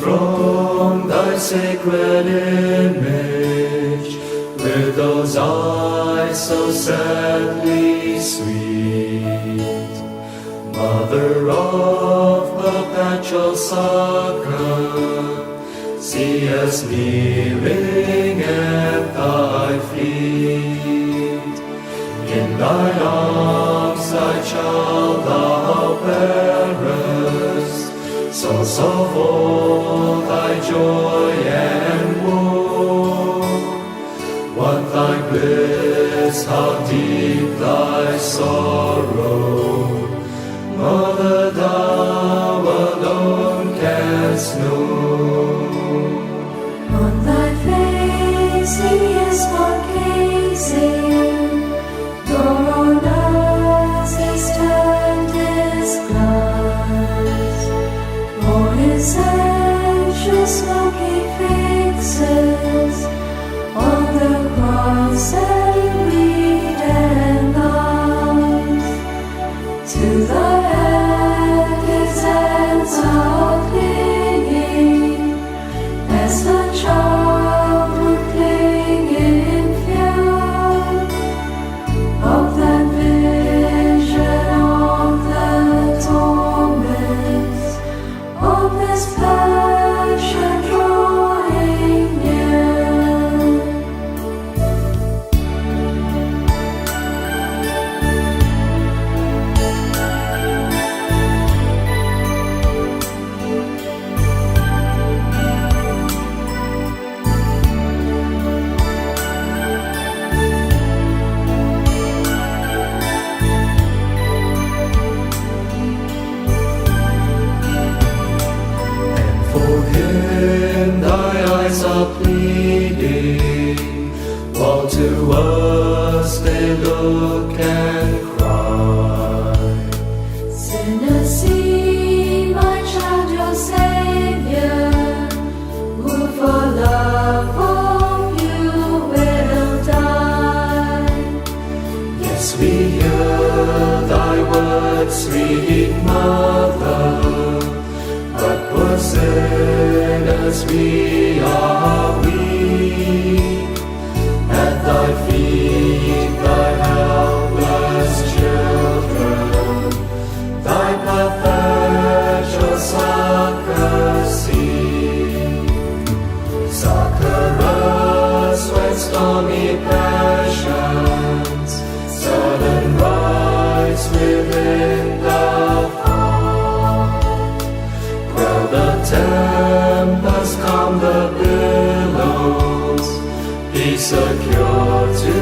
From thy sacred image, with those eyes so sadly sweet, Mother of perpetual succor, see us kneeling at thy feet. In thy arms thy child thou bearest, source of all thy joy and woe. What thy bliss, how deep thy sorrow, Mother, thou alone canst know. On thy face he is not gazing, nor on us he's turned his glance. For his anxious look he fixes on the cross and reed and lance. To the end his hands are clinging, as the child would cling in fear of that vision of the torments of his passion drawing near. For him thy eyes are pleading, while to us they look and cry. Sinners, see my child, your Savior, who for love of you will die. Yes, we hear thy words, sweet Mother, but poor sinners we are weak. At thy feet thy helpless children, thy perpetual succor seek. Succor us when stormy passions sudden rise within the heart. Quell the tempest, calm the billows, be secure to